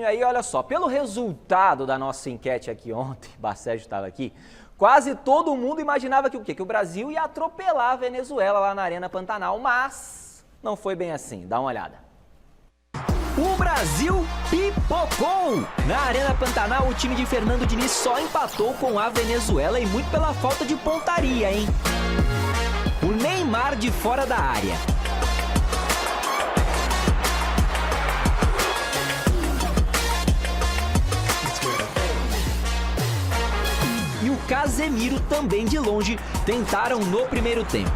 E aí, olha só, pelo resultado da nossa enquete aqui ontem, o Bacérgio estava aqui, quase todo mundo imaginava que o quê? Que o Brasil ia atropelar a Venezuela lá na Arena Pantanal, mas não foi bem assim. Dá uma olhada. O Brasil pipocou! Na Arena Pantanal, o time de Fernando Diniz só empatou com a Venezuela e muito pela falta de pontaria, hein? O Neymar de fora da área. E o Casemiro, também de longe, tentaram no primeiro tempo.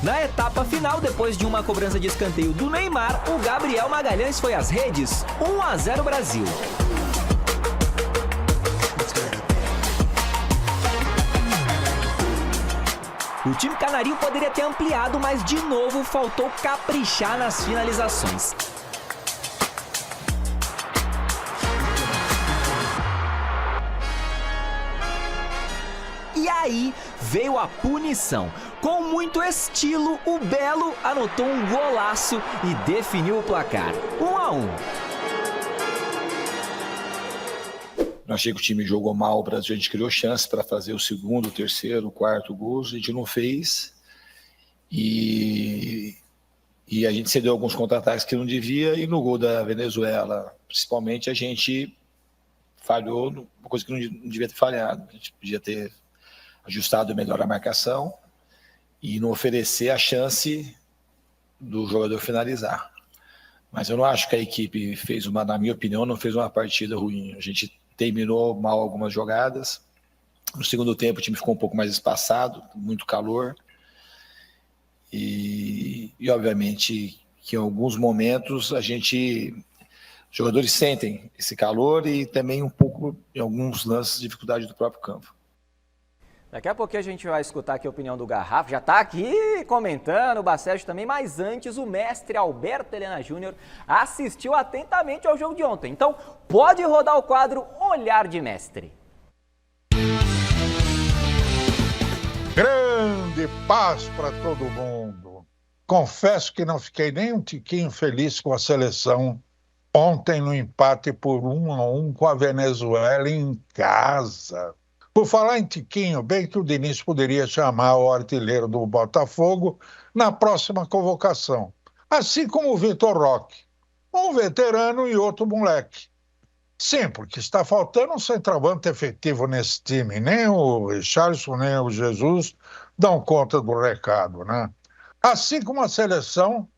Na etapa final, depois de uma cobrança de escanteio do Neymar, o Gabriel Magalhães foi às redes. 1-0 Brasil. O time canarinho poderia ter ampliado, mas de novo faltou caprichar nas finalizações. E aí veio a punição. Com muito estilo, o Belo anotou um golaço e definiu o placar. 1-1. Não achei que o time jogou mal, o Brasil, a gente criou chance para fazer o segundo, o terceiro, o quarto gols, a gente não fez. E a gente cedeu alguns contra-ataques que não devia, e no gol da Venezuela, principalmente, a gente falhou, uma coisa que não devia ter falhado. A gente podia ter ajustado melhor a marcação e não oferecer a chance do jogador finalizar. Mas eu não acho que a equipe fez na minha opinião, não fez uma partida ruim. A gente terminou mal algumas jogadas. No segundo tempo o time ficou um pouco mais espaçado, muito calor. E obviamente que em alguns momentos os jogadores sentem esse calor e também um pouco, em alguns lances, dificuldade do próprio campo. Daqui a pouquinho a gente vai escutar aqui a opinião do Garrafa, já está aqui comentando, o Bacérgio também, mas antes o mestre Alberto Helena Júnior assistiu atentamente ao jogo de ontem. Então pode rodar o quadro Olhar de Mestre. Grande paz para todo mundo. Confesso que não fiquei nem um tiquinho feliz com a seleção ontem no empate por 1-1 com a Venezuela em casa. Por falar em tiquinho, bem que o Diniz poderia chamar o artilheiro do Botafogo na próxima convocação, assim como o Vitor Roque, um veterano e outro moleque. Sim, porque está faltando um centroavante efetivo nesse time. Nem o Richarlison, nem o Jesus dão conta do recado, né? Assim como a seleção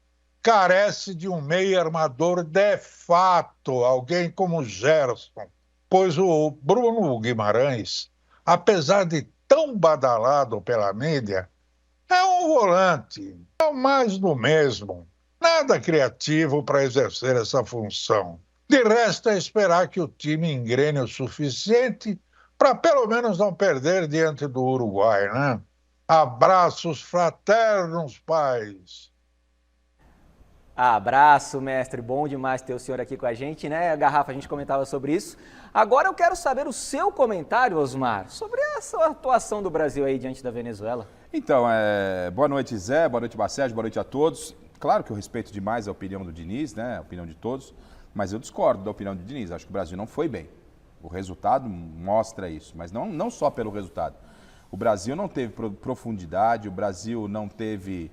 carece de um meio armador de fato, alguém como Gerson, pois o Bruno Guimarães, apesar de tão badalado pela mídia, é um volante, é o mais do mesmo, nada criativo para exercer essa função. De resto é esperar que o time engrene o suficiente para pelo menos não perder diante do Uruguai, né? Abraços fraternos, pais! Abraço, mestre. Bom demais ter o senhor aqui com a gente, né? Garrafa, a gente comentava sobre isso. Agora eu quero saber o seu comentário, Osmar, sobre essa atuação do Brasil aí diante da Venezuela. Então, boa noite, Zé, boa noite, Bacérgio, boa noite a todos. Claro que eu respeito demais a opinião do Diniz, né? A opinião de todos, mas eu discordo da opinião do Diniz. Acho que o Brasil não foi bem. O resultado mostra isso, mas não só pelo resultado. O Brasil não teve profundidade, o Brasil não teve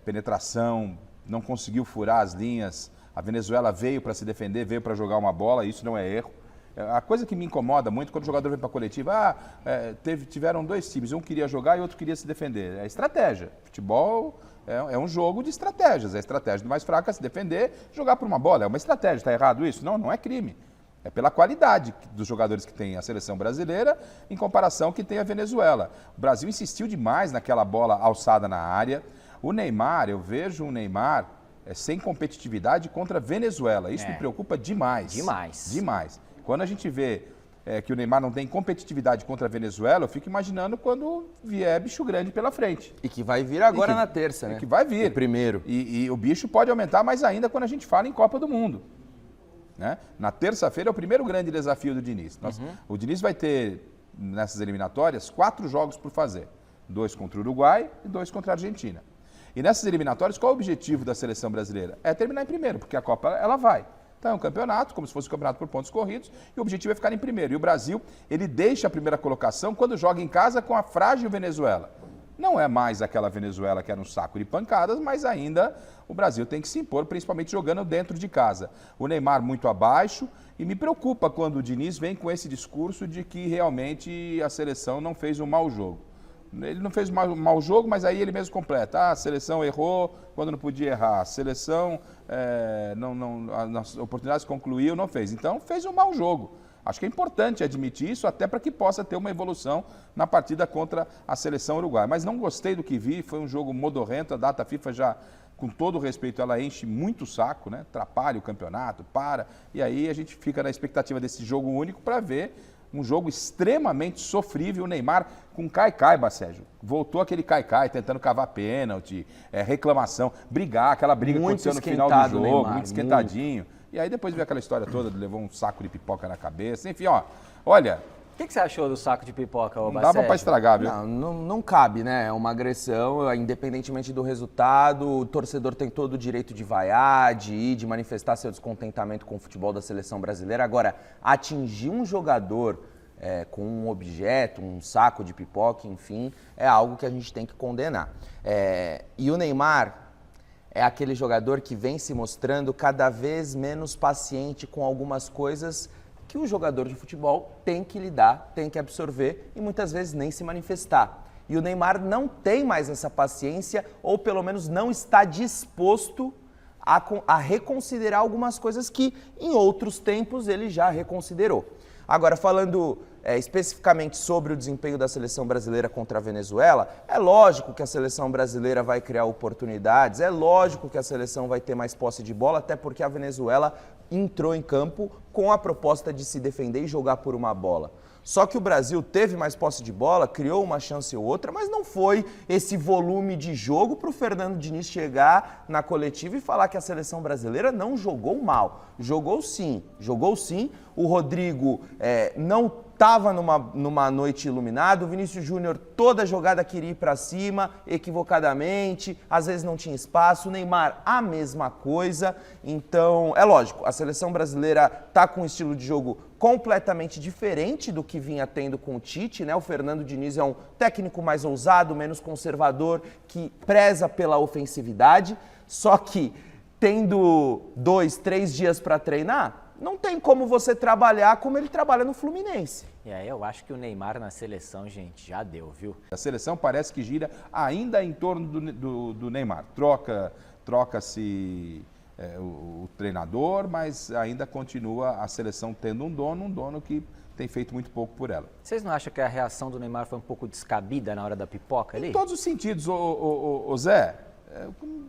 penetração, não conseguiu furar as linhas. A Venezuela veio para se defender, veio para jogar uma bola, isso não é erro. A coisa que me incomoda muito quando o jogador vem para a coletiva, tiveram dois times, um queria jogar e outro queria se defender. É estratégia. Futebol é um jogo de estratégias. A estratégia do mais fraco é se defender, jogar por uma bola. É uma estratégia. Está errado isso? Não é crime. É pela qualidade dos jogadores que tem a seleção brasileira em comparação que tem a Venezuela. O Brasil insistiu demais naquela bola alçada na área. O Neymar, eu vejo o Neymar sem competitividade contra a Venezuela. Isso me preocupa demais. Demais. Quando a gente vê que o Neymar não tem competitividade contra a Venezuela, eu fico imaginando quando vier bicho grande pela frente. E que vai vir agora na terça, né? Que vai vir. O primeiro. E o bicho pode aumentar mais ainda quando a gente fala em Copa do Mundo. Né? Na terça-feira é o primeiro grande desafio do Diniz. O Diniz vai ter, nessas eliminatórias, 4 jogos por fazer. 2 contra o Uruguai e 2 contra a Argentina. E nessas eliminatórias, qual é o objetivo da seleção brasileira? É terminar em primeiro, porque a Copa ela vai. Então é um campeonato, como se fosse um campeonato por pontos corridos, e o objetivo é ficar em primeiro. E o Brasil, ele deixa a primeira colocação quando joga em casa com a frágil Venezuela. Não é mais aquela Venezuela que era um saco de pancadas, mas ainda o Brasil tem que se impor, principalmente jogando dentro de casa. O Neymar muito abaixo, e me preocupa quando o Diniz vem com esse discurso de que realmente a seleção não fez um mau jogo. Ele não fez um mau jogo, mas aí ele mesmo completa. A seleção errou quando não podia errar. A seleção, nas oportunidades concluiu, não fez. Então, fez um mau jogo. Acho que é importante admitir isso, até para que possa ter uma evolução na partida contra a seleção uruguaia. Mas não gostei do que vi, foi um jogo modorrento. A data FIFA já, com todo o respeito, ela enche muito o saco, né? Atrapalha o campeonato, para. E aí a gente fica na expectativa desse jogo único para ver um jogo extremamente sofrível. O Neymar com caicai, Bacégio. Voltou aquele caicai, tentando cavar pênalti, reclamação, brigar, aquela briga que aconteceu no final do jogo, Neymar, muito esquentadinho. E aí depois veio aquela história toda, levou um saco de pipoca na cabeça. Enfim, ó, olha... O que você achou do saco de pipoca, ô Não dava pra estragar, viu? Não cabe, né? É uma agressão, independentemente do resultado, o torcedor tem todo o direito de vaiar, de ir, de manifestar seu descontentamento com o futebol da seleção brasileira. Agora, atingir um jogador com um objeto, um saco de pipoca, enfim, é algo que a gente tem que condenar. E o Neymar é aquele jogador que vem se mostrando cada vez menos paciente com algumas coisas que o jogador de futebol tem que lidar, tem que absorver e muitas vezes nem se manifestar. E o Neymar não tem mais essa paciência, ou pelo menos não está disposto a reconsiderar algumas coisas que em outros tempos ele já reconsiderou. Agora, falando especificamente sobre o desempenho da seleção brasileira contra a Venezuela, é lógico que a seleção brasileira vai criar oportunidades, é lógico que a seleção vai ter mais posse de bola, até porque a Venezuela entrou em campo com a proposta de se defender e jogar por uma bola. Só que o Brasil teve mais posse de bola, criou uma chance ou outra, mas não foi esse volume de jogo para o Fernando Diniz chegar na coletiva e falar que a seleção brasileira não jogou mal. Jogou sim. O Rodrigo não estava numa noite iluminada, o Vinícius Júnior toda jogada queria ir para cima, equivocadamente, às vezes não tinha espaço, o Neymar a mesma coisa. Então, é lógico, a seleção brasileira está com um estilo de jogo completamente diferente do que vinha tendo com o Tite, né? O Fernando Diniz é um técnico mais ousado, menos conservador, que preza pela ofensividade, só que tendo 2, 3 dias para treinar, não tem como você trabalhar como ele trabalha no Fluminense. E aí eu acho que o Neymar na seleção, gente, já deu, viu? A seleção parece que gira ainda em torno do Neymar. Troca-se o treinador, mas ainda continua a seleção tendo um dono que tem feito muito pouco por ela. Vocês não acham que a reação do Neymar foi um pouco descabida na hora da pipoca ali? Em todos os sentidos, ô Zé.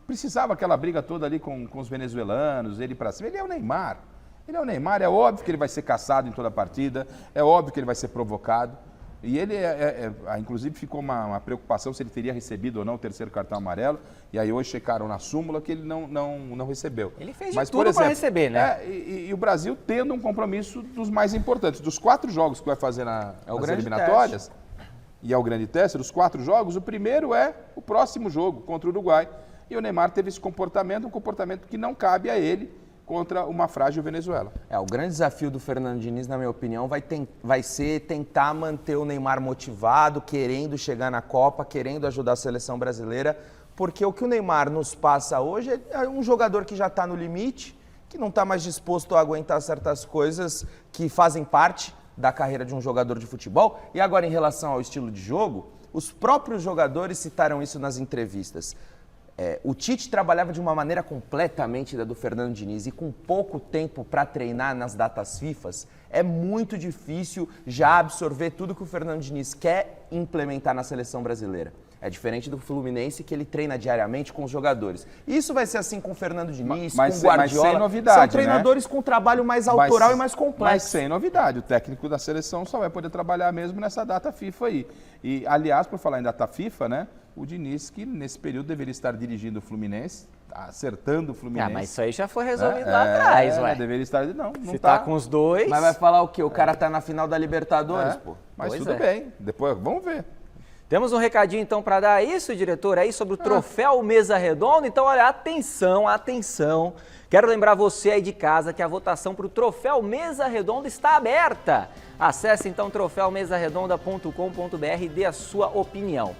Precisava aquela briga toda ali com os venezuelanos, ele para cima. Ele é o Neymar. É óbvio que ele vai ser caçado em toda a partida, é óbvio que ele vai ser provocado. E ele, inclusive, ficou uma preocupação se ele teria recebido ou não o terceiro cartão amarelo. E aí hoje checaram na súmula que ele não recebeu. Ele fez de tudo para receber, né? E o Brasil tendo um compromisso dos mais importantes. Dos 4 jogos que vai fazer nas eliminatórias, teste. E é o grande teste, dos 4 jogos, o primeiro é o próximo jogo contra o Uruguai. E o Neymar teve esse comportamento, um comportamento que não cabe a ele contra uma frágil Venezuela. O grande desafio do Fernando Diniz, na minha opinião, vai ser tentar manter o Neymar motivado, querendo chegar na Copa, querendo ajudar a seleção brasileira, porque o que o Neymar nos passa hoje é um jogador que já está no limite, que não está mais disposto a aguentar certas coisas que fazem parte da carreira de um jogador de futebol. E agora, em relação ao estilo de jogo, os próprios jogadores citaram isso nas entrevistas. O Tite trabalhava de uma maneira completamente da do Fernando Diniz e com pouco tempo para treinar nas datas FIFAs, é muito difícil já absorver tudo que o Fernando Diniz quer implementar na seleção brasileira. É diferente do Fluminense, que ele treina diariamente com os jogadores. Isso vai ser assim com o Fernando Diniz, com o Guardiola. Mas sem novidade, são treinadores com trabalho mais autoral e mais complexo. Mas sem novidade. O técnico da seleção só vai poder trabalhar mesmo nessa data FIFA aí. E, aliás, por falar em data FIFA, né? O Diniz, que nesse período deveria estar dirigindo o Fluminense, acertando o Fluminense. Mas isso aí já foi resolvido lá atrás, ué. Deveria estar... Não Se tá com os dois... Mas vai falar o quê? O cara tá na final da Libertadores, pô. Mas Pois tudo bem. Depois, vamos ver. Temos um recadinho então para dar isso, diretor, aí sobre o troféu Mesa Redonda. Então, olha, atenção, atenção. Quero lembrar você aí de casa que a votação para o troféu Mesa Redonda está aberta. Acesse então troféumesaredonda.com.br e dê a sua opinião.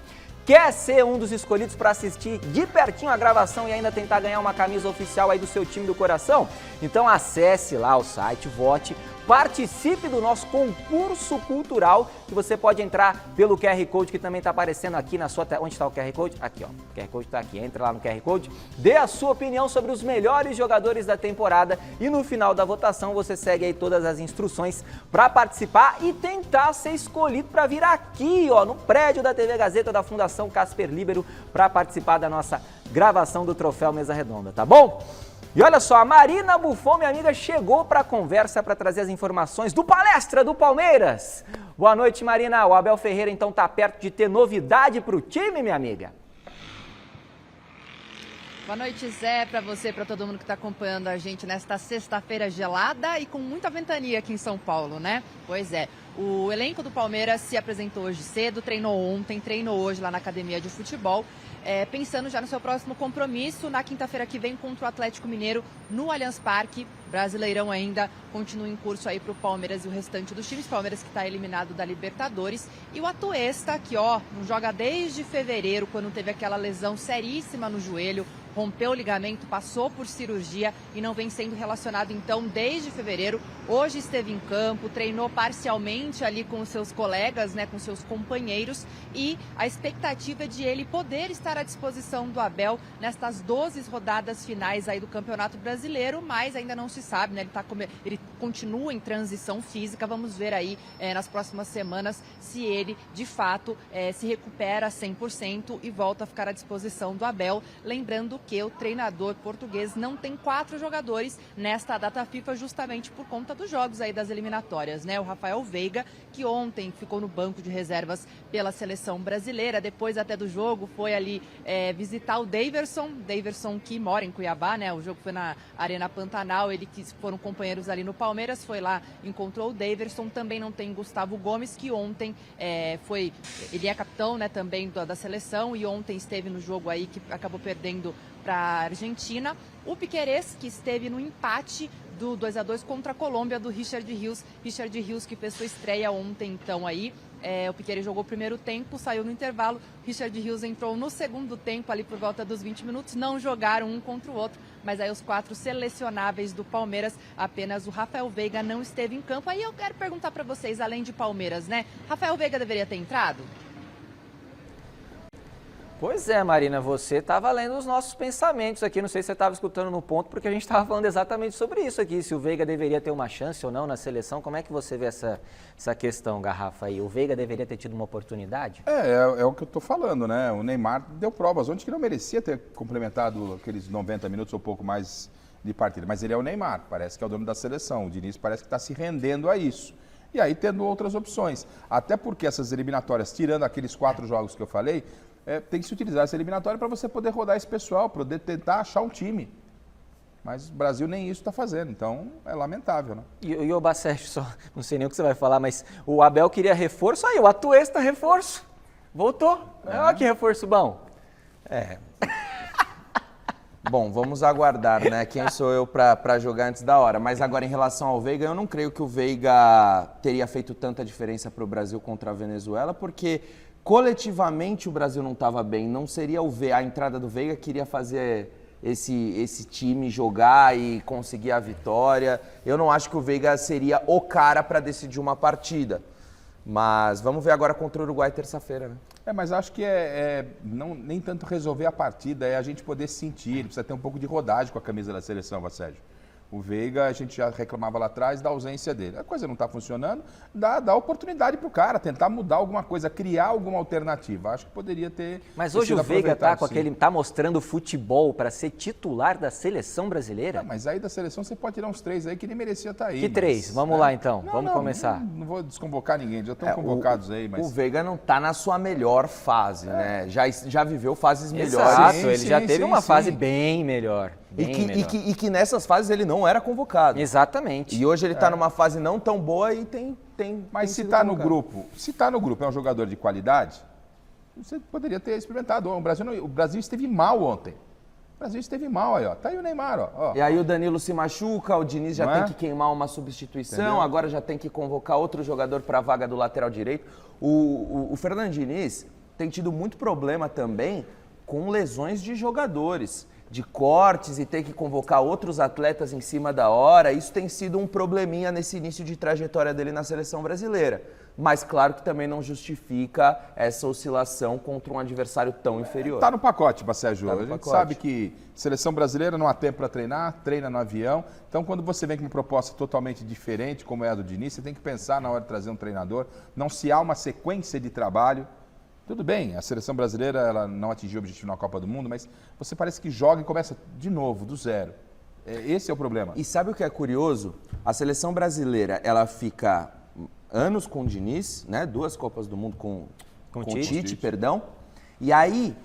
Quer ser um dos escolhidos para assistir de pertinho a gravação e ainda tentar ganhar uma camisa oficial aí do seu time do coração? Então acesse lá o site, vote, participe do nosso concurso cultural, que você pode entrar pelo QR Code que também está aparecendo aqui na sua tela. Onde está o QR Code? Aqui, ó. O QR Code está aqui. Entra lá no QR Code, dê a sua opinião sobre os melhores jogadores da temporada e no final da votação você segue aí todas as instruções para participar e tentar ser escolhido para vir aqui, ó, no prédio da TV Gazeta da Fundação Casper Líbero para participar da nossa gravação do Troféu Mesa Redonda, tá bom? E olha só, a Marina Buffon, minha amiga, chegou para a conversa para trazer as informações do Palestra do Palmeiras. Boa noite, Marina. O Abel Ferreira, então, está perto de ter novidade para o time, minha amiga? Boa noite, Zé, para você, para todo mundo que está acompanhando a gente nesta sexta-feira gelada e com muita ventania aqui em São Paulo, né? Pois é, o elenco do Palmeiras se apresentou hoje cedo, treinou ontem, treinou hoje lá na academia de futebol, pensando já no seu próximo compromisso, na quinta-feira que vem contra o Atlético Mineiro no Allianz Parque. Brasileirão ainda continua em curso aí para o Palmeiras e o restante dos times. Palmeiras que está eliminado da Libertadores. E o Atuesta, que não joga desde fevereiro, quando teve aquela lesão seríssima no joelho, rompeu o ligamento, passou por cirurgia e não vem sendo relacionado então desde fevereiro. Hoje esteve em campo, treinou parcialmente ali com os seus colegas, né, com seus companheiros, e a expectativa é de ele poder estar à disposição do Abel nestas 12 rodadas finais aí do Campeonato Brasileiro, mas ainda não se sabe, né? Ele continua em transição física. Vamos ver aí nas próximas semanas se ele de fato se recupera 100% e volta a ficar à disposição do Abel. Lembrando que o treinador português não tem 4 jogadores nesta data FIFA justamente por conta dos jogos aí das eliminatórias, né? O Rafael Veiga, que ontem ficou no banco de reservas pela seleção brasileira, depois até do jogo foi ali visitar o Daverson que mora em Cuiabá, né? O jogo foi na Arena Pantanal, ele que foram companheiros ali no Palmeiras, foi lá, encontrou o Daverson. Também não tem Gustavo Gomes, que ontem ele é capitão, né, também da seleção, e ontem esteve no jogo aí que acabou perdendo para a Argentina. O Piquerez, que esteve no empate do 2-2 contra a Colômbia, do Richard Rios, que fez sua estreia ontem, então aí. O Piquerez jogou o primeiro tempo, saiu no intervalo, Richard Rios entrou no segundo tempo, ali por volta dos 20 minutos, não jogaram um contra o outro, mas aí os 4 selecionáveis do Palmeiras, apenas o Rafael Veiga não esteve em campo. Aí eu quero perguntar para vocês, além de Palmeiras, né? Rafael Veiga deveria ter entrado? Pois é, Marina, você estava lendo os nossos pensamentos aqui, não sei se você estava escutando no ponto, porque a gente estava falando exatamente sobre isso aqui, se o Veiga deveria ter uma chance ou não na seleção. Como é que você vê essa questão, Garrafa, aí? O Veiga deveria ter tido uma oportunidade? É o que eu estou falando, né? O Neymar deu provas ontem que não merecia ter complementado aqueles 90 minutos ou pouco mais de partida, mas ele é o Neymar, parece que é o dono da seleção, o Diniz parece que está se rendendo a isso. E aí tendo outras opções, até porque essas eliminatórias, tirando aqueles 4 jogos que eu falei, tem que se utilizar essa eliminatória para você poder rodar esse pessoal, para poder tentar achar um time. Mas o Brasil nem isso está fazendo, então é lamentável, né? E o Bacete, só não sei nem o que você vai falar, mas o Abel queria reforço, aí o Atuesta reforço, voltou. Olha que reforço bom. Bom, vamos aguardar, né? Quem sou eu para jogar antes da hora. Mas agora, em relação ao Veiga, eu não creio que o Veiga teria feito tanta diferença para o Brasil contra a Venezuela, porque coletivamente o Brasil não estava bem. Não seria a entrada do Veiga que iria fazer esse time jogar e conseguir a vitória. Eu não acho que o Veiga seria o cara para decidir uma partida. Mas vamos ver agora contra o Uruguai terça-feira, né? Mas acho que nem tanto resolver a partida, é a gente poder sentir, ele precisa ter um pouco de rodagem com a camisa da seleção, Sérgio. O Veiga, a gente já reclamava lá atrás da ausência dele. A coisa não está funcionando, dá oportunidade para o cara tentar mudar alguma coisa, criar alguma alternativa. Acho que poderia ter. Mas hoje o Veiga está mostrando futebol para ser titular da seleção brasileira? Mas aí da seleção você pode tirar uns 3 aí que nem merecia estar aí. Que 3? Vamos lá então, vamos começar. Não vou desconvocar ninguém, já estão convocados aí. Mas... O Veiga não está na sua melhor fase, né? Já viveu fases melhores. Exato, ele já teve uma fase bem melhor. E que nessas fases ele não era convocado. Exatamente. E hoje ele está numa fase não tão boa e tem Mas se está no grupo, é um jogador de qualidade, você poderia ter experimentado. O Brasil esteve mal ontem. O Brasil esteve mal aí, ó. Tá aí o Neymar, ó. E aí o Danilo se machuca, o Diniz já Não tem é? que queimar uma substituição, Entendeu? agora já tem que convocar outro jogador para a vaga do lateral direito. O Fernando Diniz tem tido muito problema também com lesões de jogadores, de cortes e ter que convocar outros atletas em cima da hora. Isso tem sido um probleminha nesse início de trajetória dele na seleção brasileira. Mas claro que também não justifica essa oscilação contra um adversário tão inferior. Tá no pacote, Bacérgio. Tá no A gente pacote. sabe que seleção brasileira não há tempo para treinar, treina no avião. Então, quando você vem com uma proposta totalmente diferente, como é a do Diniz, você tem que pensar na hora de trazer um treinador. Não se há uma sequência de trabalho. Tudo bem, a seleção brasileira ela não atingiu o objetivo na Copa do Mundo, mas você parece que joga e começa de novo, do zero. Esse é o problema. E sabe o que é curioso? A seleção brasileira, ela fica anos com o Diniz, né? 2 Copas do Mundo com o Tite, perdão. E aí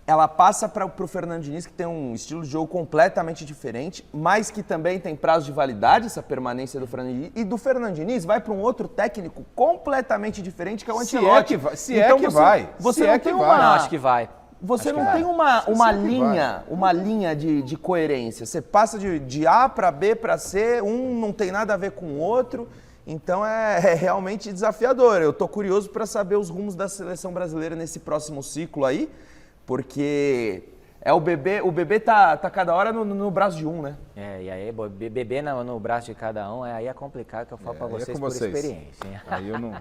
ela passa para o Fernando Diniz, que tem um estilo de jogo completamente diferente, mas que também tem prazo de validade, essa permanência do Fernando Diniz. E do Fernando Diniz vai para um outro técnico completamente diferente, que é o Ancelotti. Você não tem uma... Não, acho que vai. Você não tem uma linha de coerência. Você passa de A para B para C, um não tem nada a ver com o outro. Então é realmente desafiador. Eu estou curioso para saber os rumos da seleção brasileira nesse próximo ciclo aí, porque o bebê tá cada hora no braço de um, né? E aí, bebê no braço de cada um, aí é complicado, que eu falo para vocês por experiência. Hein? Aí eu não...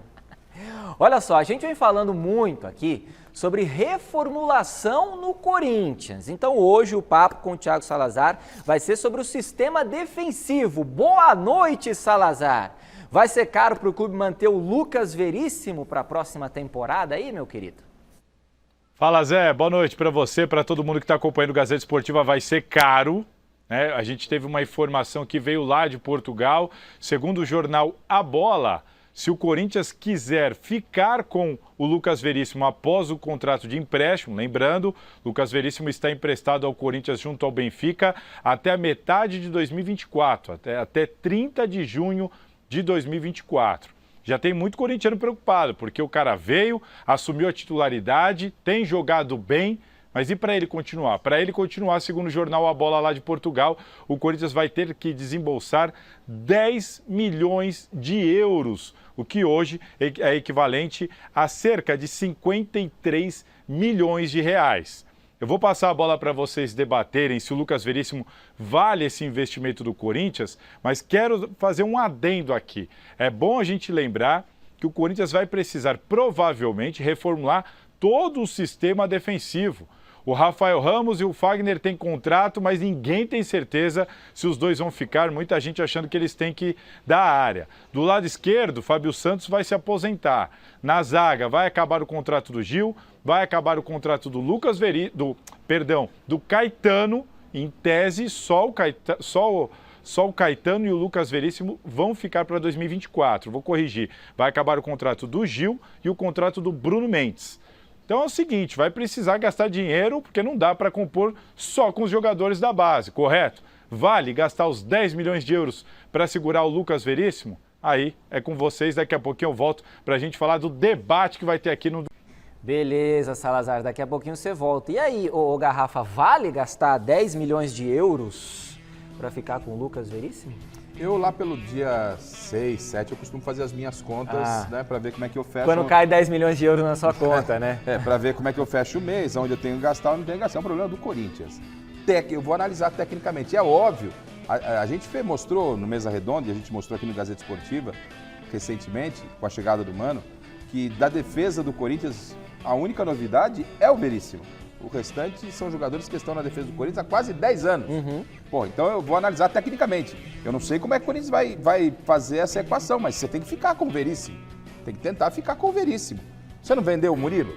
Olha só, a gente vem falando muito aqui sobre reformulação no Corinthians. Então hoje o papo com o Thiago Salazar vai ser sobre o sistema defensivo. Boa noite, Salazar! Vai ser caro para o clube manter o Lucas Veríssimo para a próxima temporada aí, meu querido? Fala, Zé. Boa noite para você, para todo mundo que está acompanhando o Gazeta Esportiva. Vai ser caro, né? A gente teve uma informação que veio lá de Portugal. Segundo o jornal A Bola, se o Corinthians quiser ficar com o Lucas Veríssimo após o contrato de empréstimo, lembrando, Lucas Veríssimo está emprestado ao Corinthians junto ao Benfica até a metade de 2024, até 30 de junho de 2024. Já tem muito corintiano preocupado, porque o cara veio, assumiu a titularidade, tem jogado bem, mas e para ele continuar? Para ele continuar, segundo o jornal A Bola lá de Portugal, o Corinthians vai ter que desembolsar 10 milhões de euros, o que hoje é equivalente a cerca de 53 milhões de reais. Eu vou passar a bola para vocês debaterem se o Lucas Veríssimo vale esse investimento do Corinthians, mas quero fazer um adendo aqui. É bom a gente lembrar que o Corinthians vai precisar provavelmente reformular todo o sistema defensivo. O Rafael Ramos e o Fagner têm contrato, mas ninguém tem certeza se os dois vão ficar, muita gente achando que eles têm que dar a área. Do lado esquerdo, Fábio Santos vai se aposentar. Na zaga, vai acabar o contrato do Gil, vai acabar o contrato do do Caetano. Em tese, só o Caetano e o Lucas Veríssimo vão ficar para 2024. Vou corrigir. Vai acabar o contrato do Gil e o contrato do Bruno Mendes. Então é o seguinte, vai precisar gastar dinheiro, porque não dá para compor só com os jogadores da base, correto? Vale gastar os 10 milhões de euros para segurar o Lucas Veríssimo? Aí é com vocês, daqui a pouquinho eu volto para a gente falar do debate que vai ter aqui no... Beleza, Salazar, daqui a pouquinho você volta. E aí, ô Garrafa, vale gastar 10 milhões de euros para ficar com o Lucas Veríssimo? Eu lá pelo dia 6, 7, eu costumo fazer as minhas contas, né, para ver como é que eu fecho. Quando cai 10 milhões de euros na sua conta, né? Para ver como é que eu fecho o mês, onde eu tenho que gastar ou não tenho que gastar. É um problema do Corinthians. Eu vou analisar tecnicamente. É óbvio, a gente mostrou no Mesa Redonda, e a gente mostrou aqui no Gazeta Esportiva, recentemente, com a chegada do Mano, que da defesa do Corinthians, a única novidade é o Veríssimo. O restante são jogadores que estão na defesa do Corinthians há quase 10 anos. Bom, então eu vou analisar tecnicamente. Eu não sei como é que o Corinthians vai fazer essa equação, mas você tem que ficar com o Veríssimo. Tem que tentar ficar com o Veríssimo. Você não vendeu o Murilo?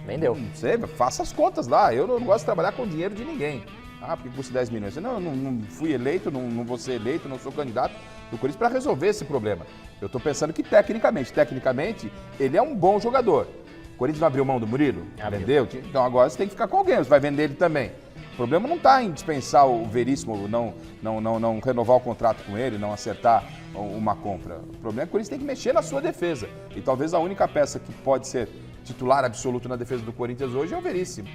Vendeu. Não sei, faça as contas lá. Eu não gosto de trabalhar com dinheiro de ninguém. Porque custa 10 milhões. Não fui eleito, não vou ser eleito, não sou candidato do Corinthians para resolver esse problema. Eu estou pensando que tecnicamente, ele é um bom jogador. O Corinthians não abriu mão do Murilo? Vendeu? Então agora você tem que ficar com alguém, você vai vender ele também. O problema não está em dispensar o Veríssimo, não renovar o contrato com ele, não acertar uma compra. O problema é que o Corinthians tem que mexer na sua defesa. E talvez a única peça que pode ser titular absoluto na defesa do Corinthians hoje é o Veríssimo.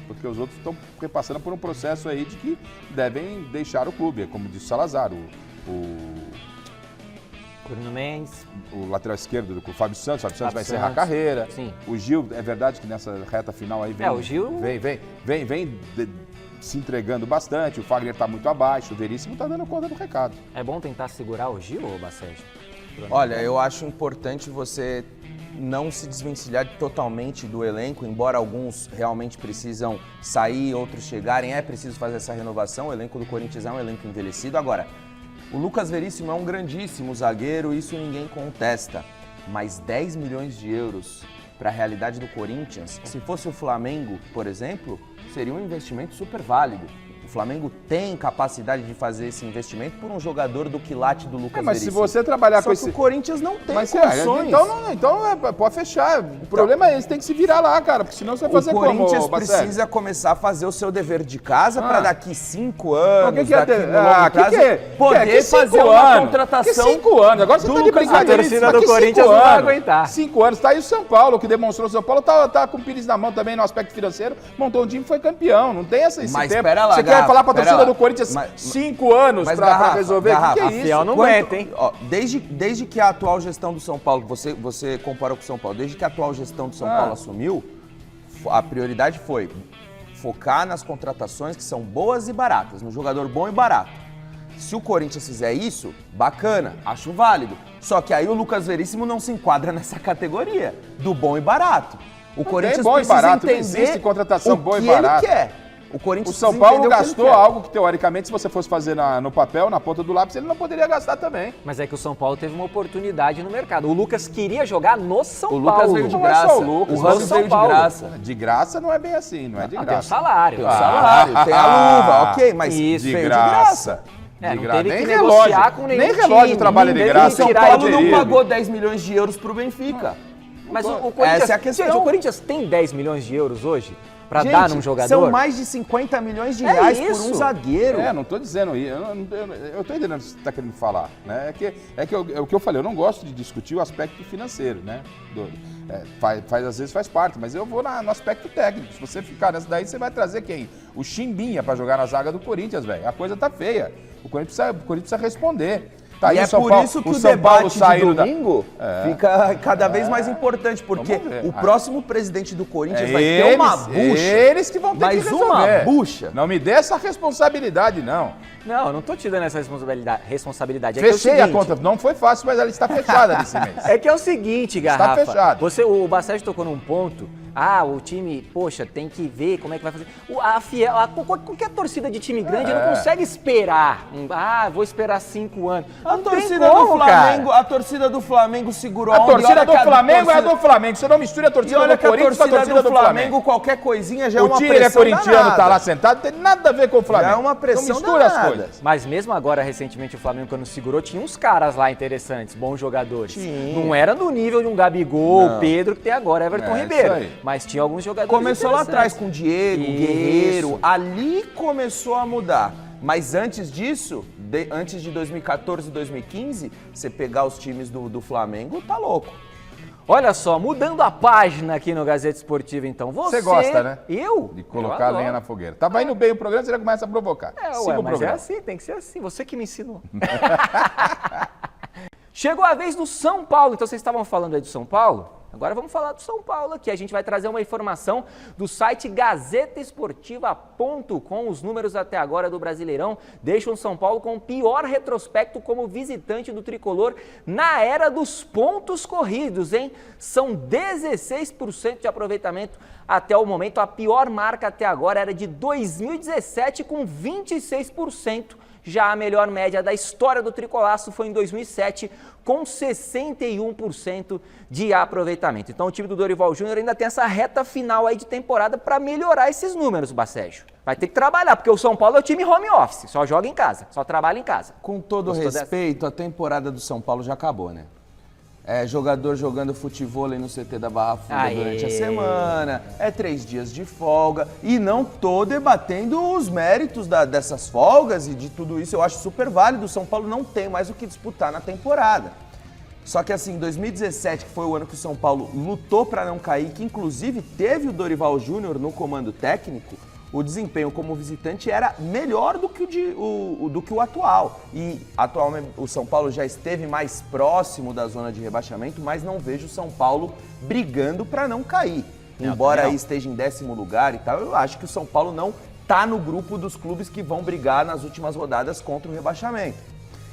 Porque os outros estão passando por um processo aí de que devem deixar o clube, como disse o Salazar, Bruno Mendes. o lateral esquerdo do Fábio Santos vai encerrar a Santos. carreira. Sim. O Gil, é verdade que nessa reta final aí O Gil... vem se entregando bastante, o Fagner está muito abaixo, o Veríssimo está dando conta do recado. É bom tentar segurar o Gil, ou Bacete? Olha, eu acho importante você não se desvencilhar totalmente do elenco, embora alguns realmente precisam sair, outros chegarem, é preciso fazer essa renovação, o elenco do Corinthians é um elenco envelhecido. Agora, o Lucas Veríssimo é um grandíssimo zagueiro, isso ninguém contesta, mas 10 milhões de euros para a realidade do Corinthians, se fosse o Flamengo, por exemplo, seria um investimento super válido. O Flamengo tem capacidade de fazer esse investimento por um jogador do quilate do Lucas Mas se Veríssimo. você trabalhar Só com que esse... o Corinthians não tem Mas condições. então pode fechar. O problema é esse, tem que se virar lá, cara, porque senão você vai fazer o Corinthians como, Bacete? precisa começar a fazer o seu dever de casa para daqui 5 anos, O que é daqui ter- no longo prazo, poder que fazer 5 uma anos? contratação. Que 5 anos? Agora você do tá de Lucas brincadeira. Veríssimo. A torcida Mas do que Corinthians 5 não vai anos? aguentar. 5 anos. Tá aí o São Paulo, que demonstrou. O São Paulo tá com o Pires na mão também no aspecto financeiro, montou um time e foi campeão. Não tem esse Mas tempo. pera lá, Você quer Garrafa, falar pra pera torcida lá. do Corinthians Mas- 5 anos Mas, pra Garrafa, resolver? O que é isso? Fiel não aguenta, hein? Ó, desde que a atual gestão do São Paulo, você comparou com o São Paulo, desde que a atual gestão do São Paulo assumiu, a prioridade foi focar nas contratações que são boas e baratas, no jogador bom e barato. Se o Corinthians fizer isso, bacana, acho válido. Só que aí o Lucas Veríssimo não se enquadra nessa categoria do bom e barato. O Corinthians bom e precisa barato, não entender existe contratação o boa e que barata. ele quer. O Corinthians O São precisa Paulo entender o que ele gastou quer. algo que, teoricamente, se você fosse fazer no papel, na ponta do lápis, ele não poderia gastar também. Mas é que o São Paulo teve uma oportunidade no mercado. O Lucas queria jogar no São O Paulo. Lucas veio de Não é graça. só o Lucas, o no Ramos São veio de Paulo. graça. De graça não é bem assim, não é de Tem o graça. salário. Tem o salário, tem a luva, ok, mas Isso, De veio graça. É, De não graça. teve Nem que relógio. negociar com nenhum Nem relógio time, trabalha de nem graça. O São tirar Paulo não dele. pagou 10 milhões de euros pro Benfica. Mas o Corinthians, Essa é a questão. Gente, o Corinthians tem 10 milhões de euros hoje pra Gente, dar num jogador? são mais de 50 milhões de reais por isso. um zagueiro. Não tô dizendo isso. Eu tô entendendo o que você tá querendo falar. Né? É o que eu falei, eu não gosto de discutir o aspecto financeiro, né? Às vezes faz parte, mas eu vou no aspecto técnico. Se você ficar nessa daí, você vai trazer quem? O Chimbinha pra jogar na zaga do Corinthians, velho. A coisa tá feia. O Corinthians precisa responder. Tá, E aí é o São por Paulo- isso que o São Paulo debate de saindo domingo fica cada vez mais importante, porque Vamos ver. o próximo presidente do Corinthians É vai ter uma eles- bucha. Eles que vão ter Mas que uma resolver. bucha. Não me dê essa responsabilidade, não. Não, eu não tô te dando essa responsabilidade. É que é o Fechei a seguinte, conta. Não foi fácil, mas ela está fechada nesse mês. É que é o seguinte, Garrafa. fechado. O Bacete tocou num ponto. O time, poxa, tem que ver como é que vai fazer. Qualquer torcida de time grande não consegue esperar. Vou esperar 5 anos. A Não tem torcida como, do Flamengo, a torcida do Flamengo segurou A onda, e torcida olha do que a Flamengo é a torcida- do Flamengo. Você não mistura a E torcida olha do que a Corinthians com a torcida torcida do Flamengo, qualquer coisinha já é O uma Tigre é pressão corintiano, danada. tá lá sentado, não tem nada a ver com o Flamengo. Já é uma pressão Não mistura as danada. coisas. Mas mesmo agora, recentemente, o Flamengo, quando segurou, tinha uns caras lá interessantes, bons jogadores. Tinha. Não era no nível de um Gabigol, Não. Pedro, que tem agora, Everton É, Ribeiro. isso aí. Mas tinha alguns jogadores Começou lá atrás interessantes. com o Diego, Isso. Guerreiro, ali começou a mudar. Mas antes disso, antes de 2014 e 2015, você pegar os times do Flamengo, tá louco. Olha só, mudando a página aqui no Gazeta Esportiva, então. Você gosta, né? Eu? De colocar a Eu lenha na fogueira. Tava indo bem o programa, você já começa a provocar. Siga o mas é programa. assim, tem que ser assim. Você que me ensinou. Chegou a vez do São Paulo. Então, vocês estavam falando aí do São Paulo? Agora vamos falar do São Paulo aqui. A gente vai trazer uma informação do site gazetaesportiva.com. Os números até agora do Brasileirão deixam o São Paulo com o pior retrospecto como visitante do tricolor na era dos pontos corridos, hein? São 16% de aproveitamento até o momento. A pior marca até agora era de 2017 com 26%. Já a melhor média da história do tricolaço foi em 2007, com 61% de aproveitamento. Então o time do Dorival Júnior ainda tem essa reta final aí de temporada para melhorar esses números, Bacégio. Vai ter que trabalhar, porque o São Paulo é o time home office, só joga em casa, só trabalha em casa. Com todo Gostou respeito, a temporada do São Paulo já acabou, né? É jogador jogando futevôlei no CT da Barra Funda Aê. durante a semana, 3 dias de folga, e não tô debatendo os méritos dessas folgas e de tudo isso, eu acho super válido. O São Paulo não tem mais o que disputar na temporada. Só que assim, 2017, que foi o ano que o São Paulo lutou para não cair, que inclusive teve o Dorival Júnior no comando técnico, o desempenho como visitante era melhor do que o atual. E atualmente o São Paulo já esteve mais próximo da zona de rebaixamento, mas não vejo o São Paulo brigando para não cair. Embora aí esteja em 10º lugar e tal, eu acho que o São Paulo não está no grupo dos clubes que vão brigar nas últimas rodadas contra o rebaixamento.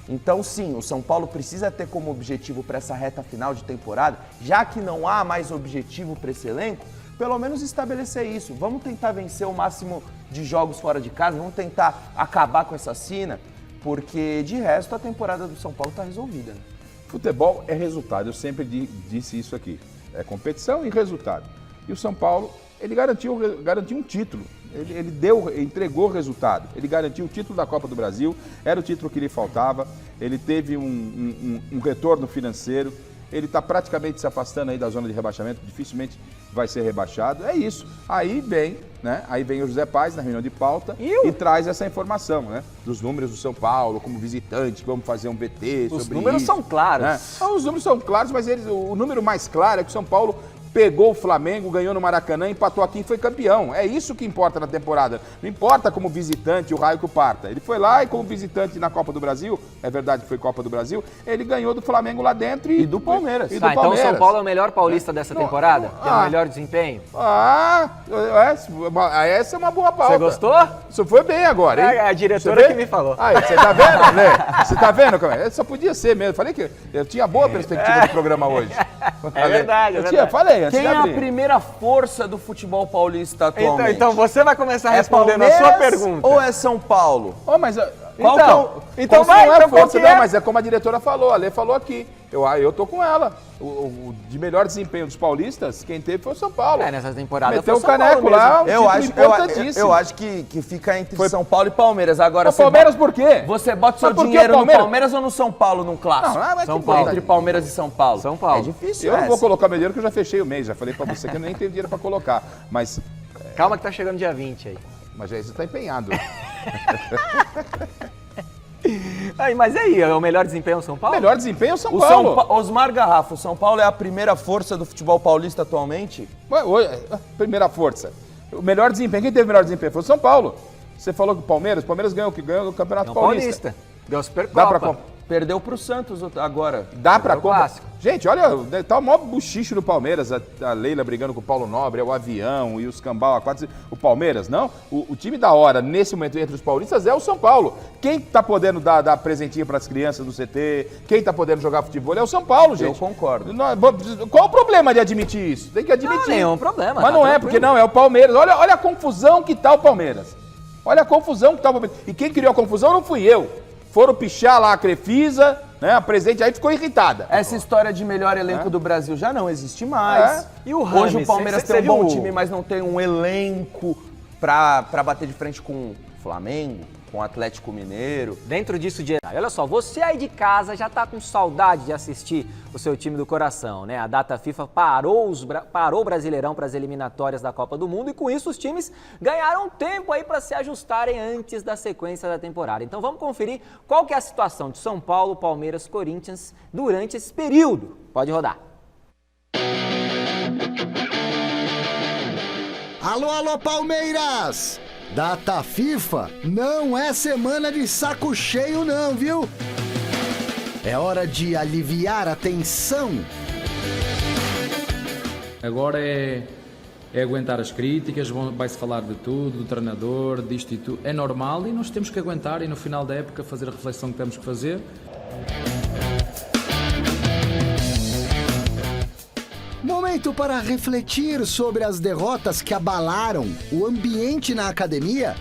Então, sim, o São Paulo precisa ter como objetivo para essa reta final de temporada, já que não há mais objetivo para esse elenco, pelo menos estabelecer isso. Vamos tentar vencer o máximo de jogos fora de casa, vamos tentar acabar com essa sina, porque de resto a temporada do São Paulo está resolvida. Né? Futebol é resultado, eu sempre disse isso aqui. É competição e resultado. E o São Paulo, ele garantiu um título. Ele entregou o resultado. Ele garantiu o título da Copa do Brasil, era o título que lhe faltava. Ele teve um retorno financeiro. Ele está praticamente se afastando aí da zona de rebaixamento, dificilmente vai ser rebaixado. É isso. Aí vem, né? Aí vem o José Paes na reunião de pauta e traz essa informação, né? Dos números do São Paulo como visitante, vamos fazer um VT sobre isso. Os números são claros. Né? Os números são claros, mas o número mais claro é que o São Paulo pegou o Flamengo, ganhou no Maracanã, empatou aqui e foi campeão. É isso que importa na temporada. Não importa como visitante o raio que o parta. Ele foi lá e como visitante na Copa do Brasil, é verdade que foi Copa do Brasil, ele ganhou do Flamengo lá dentro e do Palmeiras. Então o São Paulo é o melhor paulista dessa temporada? Tem o melhor desempenho? Essa é uma boa pauta. Você gostou? Isso foi bem agora, hein? É a diretora que me falou. Aí, você tá vendo, né? Você tá vendo? Só podia ser mesmo. Falei que eu tinha boa perspectiva do programa hoje. É verdade, é verdade. Falei. Quem é a primeira força do futebol paulista atualmente? Então você vai começar respondendo a sua pergunta. Ou é São Paulo? Mas então vai, não é então força, qual que é? não, mas é como a diretora falou, a Lê falou aqui. Eu tô com ela. O de melhor desempenho dos paulistas, quem teve foi o São Paulo. Nessa temporada meteu foi o caneco lá, eu acho que fica entre São Paulo e Palmeiras. Agora, Palmeiras por quê? Você bota seu dinheiro no Palmeiras ou no São Paulo num clássico? São Paulo. Entre Palmeiras e São Paulo. São Paulo. É difícil. Eu não vou colocar meu dinheiro porque eu já fechei o mês. Já falei pra você que eu nem tenho dinheiro pra colocar. Mas. Calma que tá chegando dia 20 aí. Mas aí você tá empenhado. Mas e aí, é o melhor desempenho do São Paulo? Melhor desempenho é o São Paulo. Osmar Garrafa, o São Paulo é a primeira força do futebol paulista atualmente? Primeira força. O melhor desempenho, quem teve o melhor desempenho foi o São Paulo. Você falou que o Palmeiras ganhou o Campeonato Paulista. Ganhou a Supercopa. Dá pra Perdeu pro Santos agora. Dá pra clássico. Gente, olha, tá o maior buchicho do Palmeiras, a Leila brigando com o Paulo Nobre, o Avião e os Cambau A4. O Palmeiras, não. O time da hora, nesse momento, entre os paulistas, é o São Paulo. Quem tá podendo dar presentinho pras crianças do CT, quem tá podendo jogar futebol é o São Paulo, gente. Eu concordo. Qual o problema de admitir isso? Tem que admitir. Não, nenhum problema. Mas não é, porque não, é o Palmeiras. Olha a confusão que tá o Palmeiras. Olha a confusão que tá o Palmeiras. E quem criou a confusão não fui eu. Foram pichar lá a Crefisa, né? A presidente aí ficou irritada. Essa história de melhor elenco do Brasil já não existe mais. E o Rames? Hoje o Palmeiras tem um bom time, mas não tem um elenco pra bater de frente com o Flamengo, com o Atlético Mineiro. Dentro disso, olha só, você aí de casa já tá com saudade de assistir o seu time do coração, né? A data FIFA parou o Brasileirão para as eliminatórias da Copa do Mundo e com isso os times ganharam tempo aí para se ajustarem antes da sequência da temporada. Então vamos conferir qual que é a situação de São Paulo, Palmeiras, Corinthians durante esse período. Pode rodar. Alô, Palmeiras! Data FIFA não é semana de saco cheio não, viu? É hora de aliviar a tensão. Agora é aguentar as críticas, vai-se falar de tudo, do treinador, disto e tudo. É normal e nós temos que aguentar e no final da época fazer a reflexão que temos que fazer. Momento para refletir sobre as derrotas que abalaram o ambiente na academia.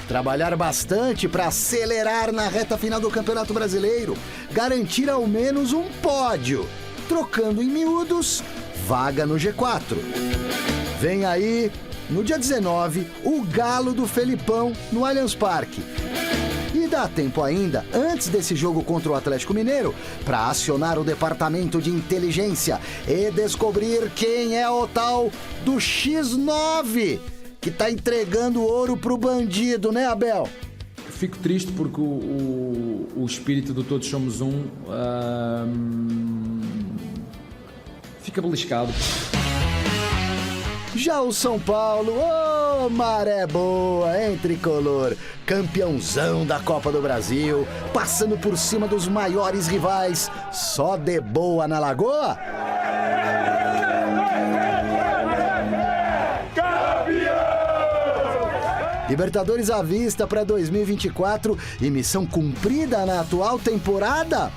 Trabalhar bastante para acelerar na reta final do Campeonato Brasileiro, garantir ao menos um pódio, trocando em miúdos, vaga no G4. Vem aí, no dia 19, o Galo do Felipão no Allianz Parque. E dá tempo ainda, antes desse jogo contra o Atlético Mineiro, para acionar o departamento de inteligência e descobrir quem é o tal do X9, que tá entregando ouro pro bandido, né, Abel? Fico triste porque o espírito do Todos Somos Um fica beliscado. Já o São Paulo, maré boa, hein, tricolor? Campeãozão da Copa do Brasil, passando por cima dos maiores rivais, só de boa na Lagoa? Libertadores à vista para 2024 e missão cumprida na atual temporada?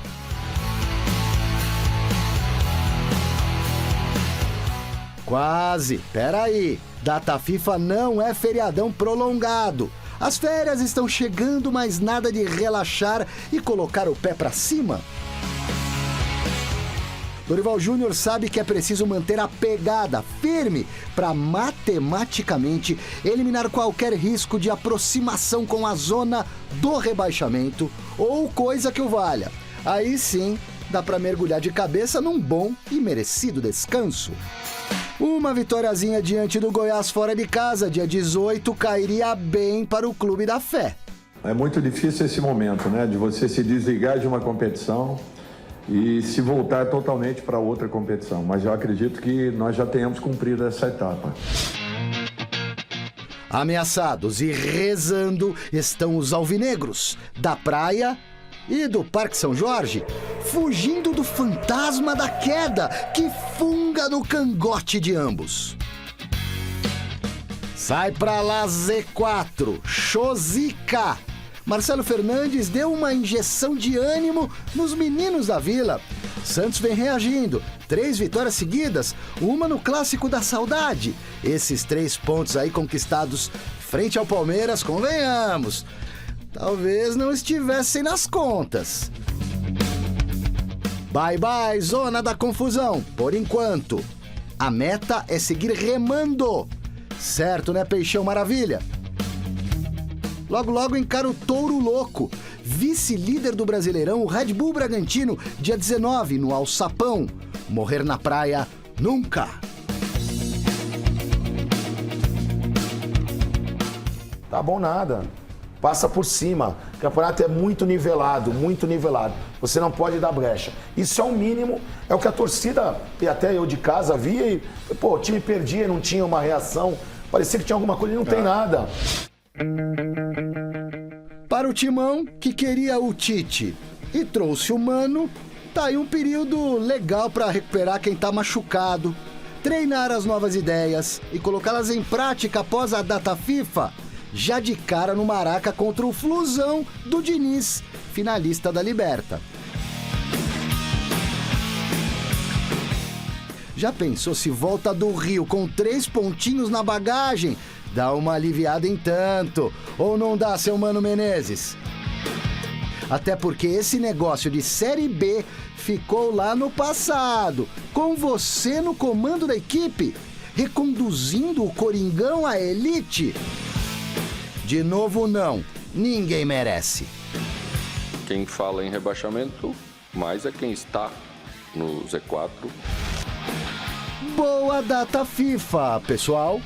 Quase, peraí, data FIFA não é feriadão prolongado. As férias estão chegando, mas nada de relaxar e colocar o pé para cima. Dorival Júnior sabe que é preciso manter a pegada firme para matematicamente eliminar qualquer risco de aproximação com a zona do rebaixamento ou coisa que o valha. Aí sim, dá para mergulhar de cabeça num bom e merecido descanso. Uma vitóriazinha diante do Goiás fora de casa, dia 18, cairia bem para o Clube da Fé. É muito difícil esse momento, né? De você se desligar de uma competição e se voltar totalmente para outra competição. Mas eu acredito que nós já tenhamos cumprido essa etapa. Ameaçados e rezando estão os alvinegros da praia e do Parque São Jorge, fugindo do fantasma da queda que funga no cangote de ambos. Sai pra lá Z4, Chosica. Marcelo Fernandes deu uma injeção de ânimo nos meninos da Vila. Santos vem reagindo, 3 vitórias seguidas, uma no Clássico da Saudade. Esses 3 pontos aí conquistados frente ao Palmeiras, convenhamos, talvez não estivessem nas contas. Bye bye, zona da confusão, por enquanto. A meta é seguir remando. Certo, né, Peixão Maravilha? Logo, logo encara o Touro Louco, vice-líder do Brasileirão, o Red Bull Bragantino, dia 19, no Alçapão. Morrer na praia, nunca. Tá bom nada. Passa por cima. O campeonato é muito nivelado, muito nivelado. Você não pode dar brecha. Isso é o mínimo, é o que a torcida, e até eu de casa, via e, pô, o time perdia, não tinha uma reação. Parecia que tinha alguma coisa e não tem nada. Para o Timão, que queria o Tite e trouxe o Mano, tá aí um período legal para recuperar quem tá machucado, treinar as novas ideias e colocá-las em prática após a data FIFA, já de cara no Maraca contra o Flusão do Diniz, finalista da Liberta. Já pensou se volta do Rio com 3 pontinhos na bagagem? Dá uma aliviada em tanto, ou não dá, seu Mano Menezes? Até porque esse negócio de Série B ficou lá no passado, com você no comando da equipe, reconduzindo o Coringão à elite. De novo, não, ninguém merece. Quem fala em rebaixamento, mais é quem está no Z4. Boa data FIFA, pessoal!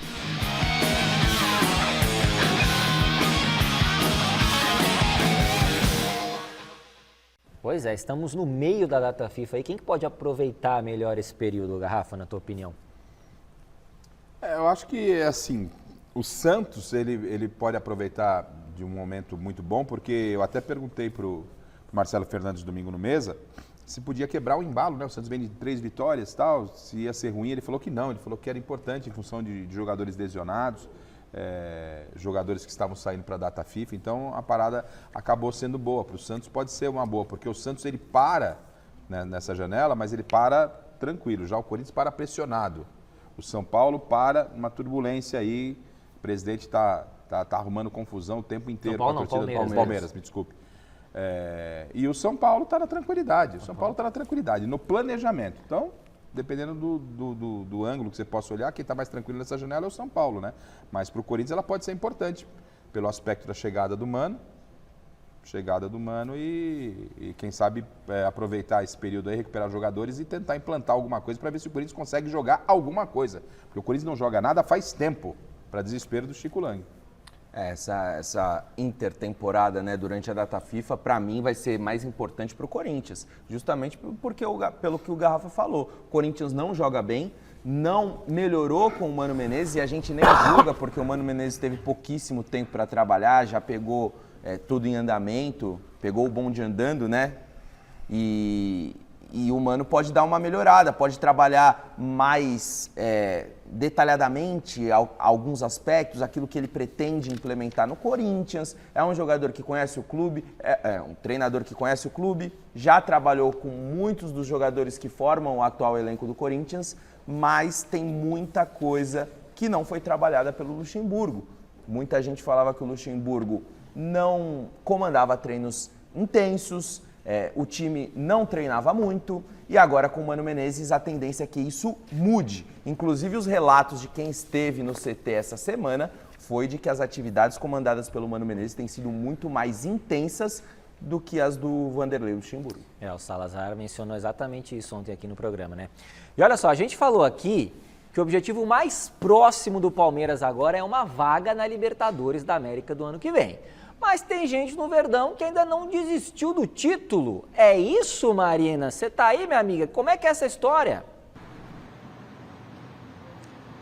Pois é, estamos no meio da data FIFA. E quem que pode aproveitar melhor esse período, Garrafa, na tua opinião? Eu acho que, assim, o Santos, ele pode aproveitar de um momento muito bom, porque eu até perguntei para o Marcelo Fernandes domingo no Mesa se podia quebrar o embalo, né? O Santos vem de 3 vitórias e tal, se ia ser ruim. Ele falou que não, ele falou que era importante em função de jogadores lesionados, jogadores que estavam saindo para a data FIFA, então a parada acabou sendo boa. Para o Santos pode ser uma boa, porque o Santos ele para, né, nessa janela, mas ele para tranquilo, já o Corinthians para pressionado. O São Paulo para uma turbulência aí, o presidente está arrumando confusão o tempo inteiro com a torcida do Palmeiras, me desculpe. E o São Paulo está na tranquilidade, no planejamento. Então, dependendo do ângulo que você possa olhar, quem está mais tranquilo nessa janela é o São Paulo, né? Mas para o Corinthians ela pode ser importante, pelo aspecto da chegada do Mano e quem sabe aproveitar esse período aí, recuperar jogadores e tentar implantar alguma coisa para ver se o Corinthians consegue jogar alguma coisa. Porque o Corinthians não joga nada faz tempo, para desespero do Chico Lang. Essa intertemporada, né, durante a data FIFA, para mim vai ser mais importante para o Corinthians, justamente pelo que o Garrafa falou. O Corinthians não joga bem, não melhorou com o Mano Menezes e a gente nem julga porque o Mano Menezes teve pouquíssimo tempo para trabalhar, já pegou tudo em andamento, pegou o bonde andando, né? E o Mano pode dar uma melhorada, pode trabalhar mais detalhadamente alguns aspectos, aquilo que ele pretende implementar no Corinthians. É um jogador que conhece o clube, é um treinador que conhece o clube, já trabalhou com muitos dos jogadores que formam o atual elenco do Corinthians, mas tem muita coisa que não foi trabalhada pelo Luxemburgo. Muita gente falava que o Luxemburgo não comandava treinos intensos, o time não treinava muito e agora com o Mano Menezes a tendência é que isso mude. Inclusive os relatos de quem esteve no CT essa semana foi de que as atividades comandadas pelo Mano Menezes têm sido muito mais intensas do que as do Vanderlei Luxemburgo. O Salazar mencionou exatamente isso ontem aqui no programa, né? E olha só, a gente falou aqui que o objetivo mais próximo do Palmeiras agora é uma vaga na Libertadores da América do ano que vem. Mas tem gente no Verdão que ainda não desistiu do título. É isso, Marina? Você tá aí, minha amiga? Como é que é essa história?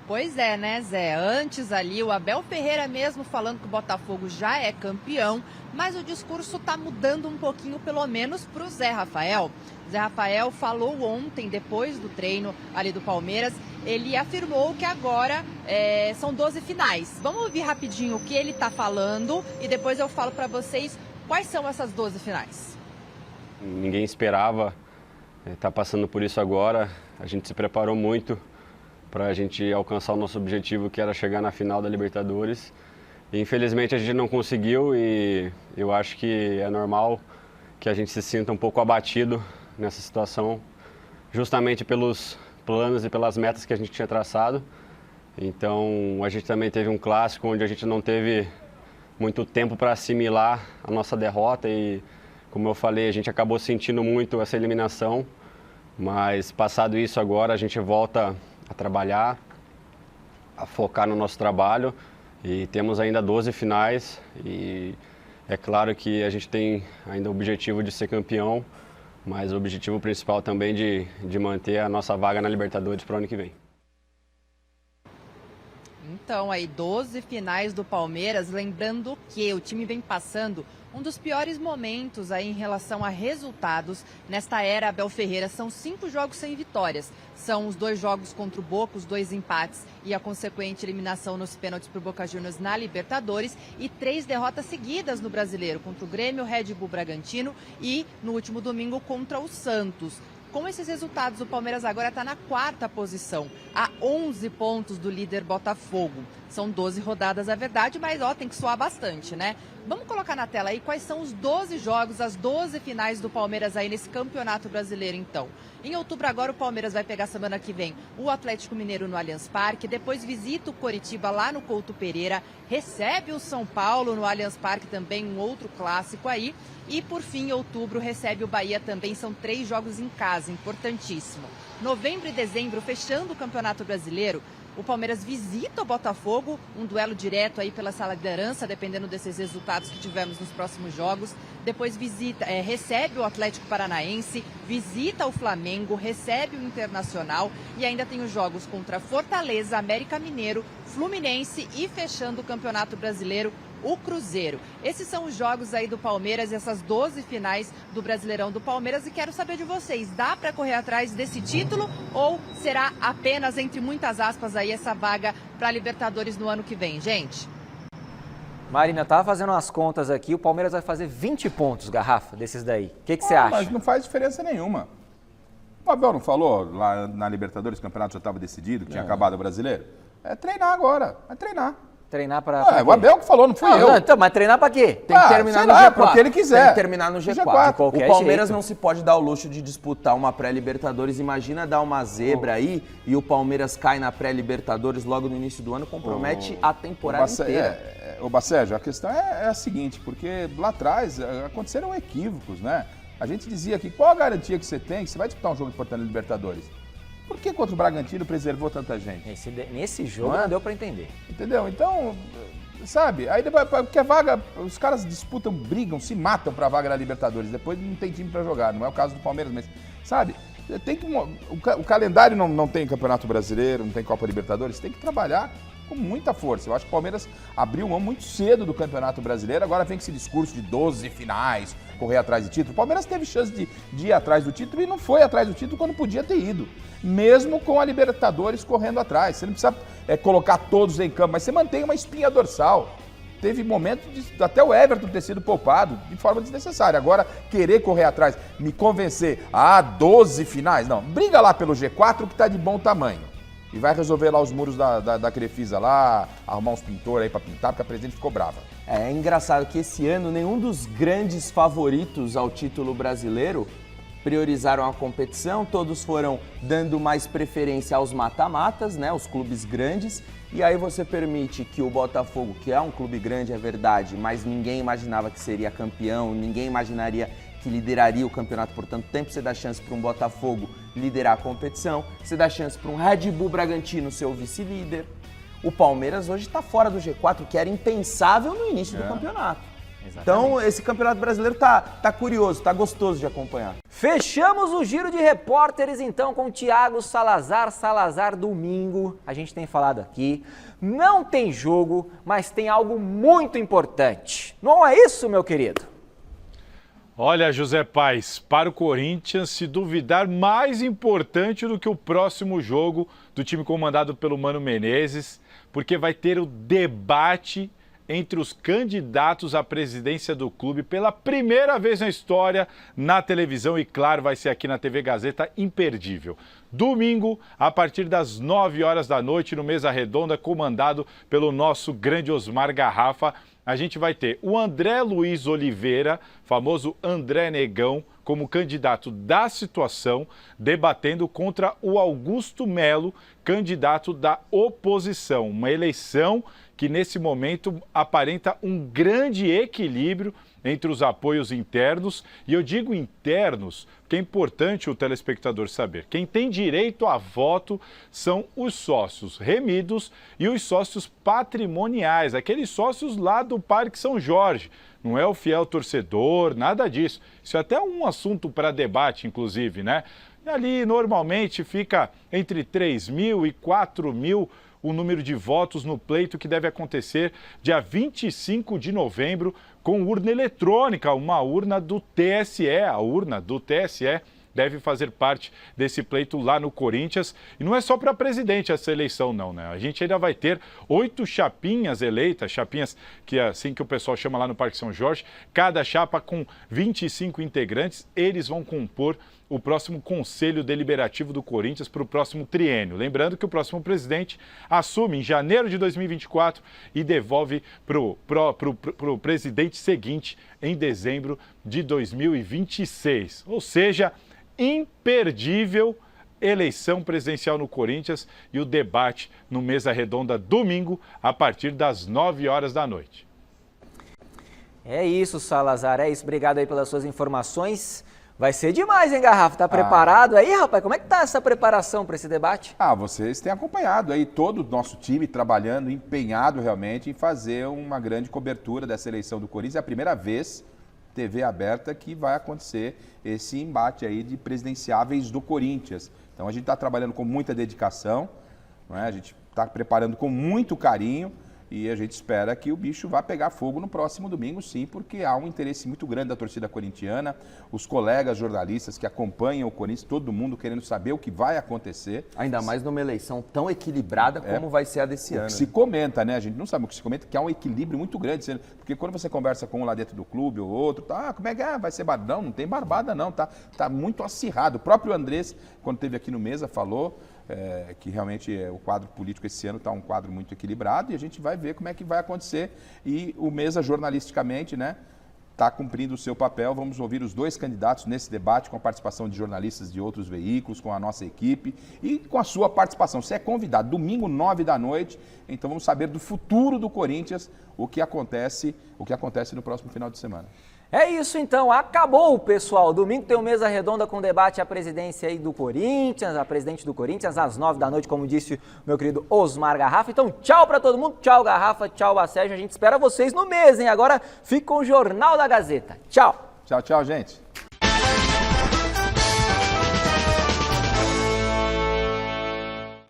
Pois é, né, Zé? Antes ali, o Abel Ferreira mesmo falando que o Botafogo já é campeão, mas o discurso tá mudando um pouquinho, pelo menos pro Zé Rafael. Zé Rafael falou ontem, depois do treino ali do Palmeiras, ele afirmou que agora são 12 finais. Vamos ouvir rapidinho o que ele tá falando e depois eu falo para vocês quais são essas 12 finais. Ninguém esperava estar passando por isso agora. A gente se preparou muito para a gente alcançar o nosso objetivo, que era chegar na final da Libertadores. E, infelizmente a gente não conseguiu e eu acho que é normal que a gente se sinta um pouco abatido nessa situação, justamente pelos planos e pelas metas que a gente tinha traçado. Então a gente também teve um clássico onde a gente não teve muito tempo para assimilar a nossa derrota e, como eu falei, a gente acabou sentindo muito essa eliminação, mas passado isso agora a gente volta a trabalhar, a focar no nosso trabalho e temos ainda 12 finais e é claro que a gente tem ainda o objetivo de ser campeão, mas o objetivo principal também de manter a nossa vaga na Libertadores para o ano que vem. Então, aí 12 finais do Palmeiras, lembrando que o time vem passando um dos piores momentos aí em relação a resultados nesta era Abel Ferreira. São 5 jogos sem vitórias. São os 2 jogos contra o Boca, os 2 empates e a consequente eliminação nos pênaltis por Boca Juniors na Libertadores e 3 derrotas seguidas no Brasileiro, contra o Grêmio, Red Bull Bragantino e no último domingo contra o Santos. Com esses resultados, o Palmeiras agora está na 4ª posição, a 11 pontos do líder Botafogo. São 12 rodadas, é verdade, mas tem que suar bastante, né? Vamos colocar na tela aí quais são os 12 jogos, as 12 finais do Palmeiras aí nesse Campeonato Brasileiro, então. Em outubro agora o Palmeiras vai pegar semana que vem o Atlético Mineiro no Allianz Parque, depois visita o Coritiba lá no Couto Pereira, recebe o São Paulo no Allianz Parque também, um outro clássico aí. E por fim, em outubro, recebe o Bahia também, são 3 jogos em casa, importantíssimo. Novembro e dezembro, fechando o Campeonato Brasileiro, o Palmeiras visita o Botafogo, um duelo direto aí pela sala de liderança, dependendo desses resultados que tivermos nos próximos jogos. Depois recebe o Atlético Paranaense, visita o Flamengo, recebe o Internacional e ainda tem os jogos contra Fortaleza, América Mineiro, Fluminense e fechando o Campeonato Brasileiro, o Cruzeiro. Esses são os jogos aí do Palmeiras, essas 12 finais do Brasileirão do Palmeiras e quero saber de vocês, dá para correr atrás desse título ou será apenas, entre muitas aspas, aí essa vaga para a Libertadores no ano que vem, gente? Marina, eu tava fazendo umas contas aqui, o Palmeiras vai fazer 20 pontos, Garrafa, desses daí. O que você acha? Mas não faz diferença nenhuma. O Abel não falou lá na Libertadores, o campeonato já estava decidido, que tinha acabado o Brasileiro? É treinar agora, é treinar. Treinar pra o Abel que falou, não fui eu. Não, então, mas treinar pra quê? Tem que terminar no G4. Porque ele quiser. Tem que terminar no G4. O Palmeiras não se pode dar o luxo de disputar uma pré-Libertadores. Imagina dar uma zebra aí e o Palmeiras cai na pré-Libertadores logo no início do ano, compromete a temporada inteira. Ô Bacégio, a questão é a seguinte, porque lá atrás aconteceram equívocos, né? A gente dizia que qual a garantia que você tem que você vai disputar um jogo importante na Libertadores? Por que contra o Bragantino preservou tanta gente? Nesse jogo não deu para entender. Entendeu? Então, Sabe? Aí depois, porque a vaga, os caras disputam, brigam, se matam pra vaga na Libertadores. Depois não tem time pra jogar. Não é o caso do Palmeiras, mas, sabe? Tem que, o calendário não tem Campeonato Brasileiro, não tem Copa Libertadores. Tem que trabalhar com muita força. Eu acho que o Palmeiras abriu mão muito cedo do Campeonato Brasileiro. Agora vem com esse discurso de 12 finais, correr atrás de título. O Palmeiras teve chance de ir atrás do título e não foi atrás do título quando podia ter ido. Mesmo com a Libertadores correndo atrás. Você não precisa colocar todos em campo, mas você mantém uma espinha dorsal. Teve momentos de até o Everton ter sido poupado de forma desnecessária. Agora, querer correr atrás, me convencer, 12 finais. Não, briga lá pelo G4 que tá de bom tamanho. E vai resolver lá os muros da Crefisa lá, arrumar uns pintores aí pra pintar, porque a presidente ficou brava. É engraçado que esse ano nenhum dos grandes favoritos ao título brasileiro priorizaram a competição, todos foram dando mais preferência aos mata-matas, né, os clubes grandes, e aí você permite que o Botafogo, que é um clube grande, é verdade, mas ninguém imaginava que seria campeão, ninguém imaginaria que lideraria o campeonato por tanto tempo, você dá chance para um Botafogo liderar a competição, você dá chance para um Red Bull Bragantino ser o vice-líder. O Palmeiras hoje está fora do G4, que era impensável no início do campeonato. Exatamente. Então, esse Campeonato Brasileiro tá curioso, tá gostoso de acompanhar. Fechamos o giro de repórteres, então, com o Thiago Salazar. Salazar, domingo, a gente tem falado aqui, não tem jogo, mas tem algo muito importante. Não é isso, meu querido? Olha, José Paes, para o Corinthians, se duvidar, mais importante do que o próximo jogo do time comandado pelo Mano Menezes, porque vai ter o debate entre os candidatos à presidência do clube pela primeira vez na história na televisão e, claro, vai ser aqui na TV Gazeta, imperdível. Domingo, a partir das 9 horas da noite, no Mesa Redonda, comandado pelo nosso grande Osmar Garrafa, a gente vai ter o André Luiz Oliveira, famoso André Negão, como candidato da situação, debatendo contra o Augusto Melo, candidato da oposição. Uma eleição que nesse momento aparenta um grande equilíbrio entre os apoios internos, e eu digo internos, porque é importante o telespectador saber. Quem tem direito a voto são os sócios remidos e os sócios patrimoniais, aqueles sócios lá do Parque São Jorge. Não é o fiel torcedor, nada disso. Isso é até um assunto para debate, inclusive, né? E ali, normalmente, fica entre 3 mil e 4 mil o número de votos no pleito que deve acontecer dia 25 de novembro com urna eletrônica, uma urna do TSE. A urna do TSE deve fazer parte desse pleito lá no Corinthians. E não é só para presidente essa eleição, não, né? A gente ainda vai ter 8 chapinhas eleitas, chapinhas que é assim que o pessoal chama lá no Parque São Jorge, cada chapa com 25 integrantes, eles vão compor o próximo Conselho Deliberativo do Corinthians para o próximo triênio. Lembrando que o próximo presidente assume em janeiro de 2024 e devolve para o presidente seguinte em dezembro de 2026. Ou seja, imperdível eleição presidencial no Corinthians e o debate no Mesa Redonda domingo a partir das 9 horas da noite. É isso, Salazar, é isso. Obrigado aí pelas suas informações. Vai ser demais, hein, Garrafa? Tá preparado aí, rapaz? Como é que tá essa preparação para esse debate? Vocês têm acompanhado aí todo o nosso time trabalhando, empenhado realmente em fazer uma grande cobertura dessa eleição do Corinthians. É a primeira vez, TV aberta, que vai acontecer esse embate aí de presidenciáveis do Corinthians. Então a gente está trabalhando com muita dedicação, não é? A gente está preparando com muito carinho. E a gente espera que o bicho vá pegar fogo no próximo domingo, sim, porque há um interesse muito grande da torcida corintiana, os colegas jornalistas que acompanham o Corinthians, todo mundo querendo saber o que vai acontecer. Ainda mais numa eleição tão equilibrada como vai ser a desse ano. O que se comenta, né? A gente não sabe o que se comenta, que há um equilíbrio muito grande. Porque quando você conversa com um lá dentro do clube ou outro, como é que vai ser barbada? Não tem barbada não, tá muito acirrado. O próprio Andrés, quando esteve aqui no Mesa, falou que realmente o quadro político esse ano está um quadro muito equilibrado e a gente vai ver como é que vai acontecer. E o Mesa, jornalisticamente, né, está cumprindo o seu papel. Vamos ouvir os dois candidatos nesse debate com a participação de jornalistas de outros veículos, com a nossa equipe e com a sua participação. Você é convidado, domingo, 9 da noite, então vamos saber do futuro do Corinthians, o que acontece no próximo final de semana. É isso então, acabou, pessoal. Domingo tem uma mesa redonda com debate à presidência aí do Corinthians, a presidente do Corinthians, às 9 da noite, como disse o meu querido Osmar Garrafa. Então, tchau pra todo mundo, tchau Garrafa, tchau Bacérgio. A gente espera vocês no mês, hein? Agora fica com o Jornal da Gazeta. Tchau. Tchau, tchau, gente.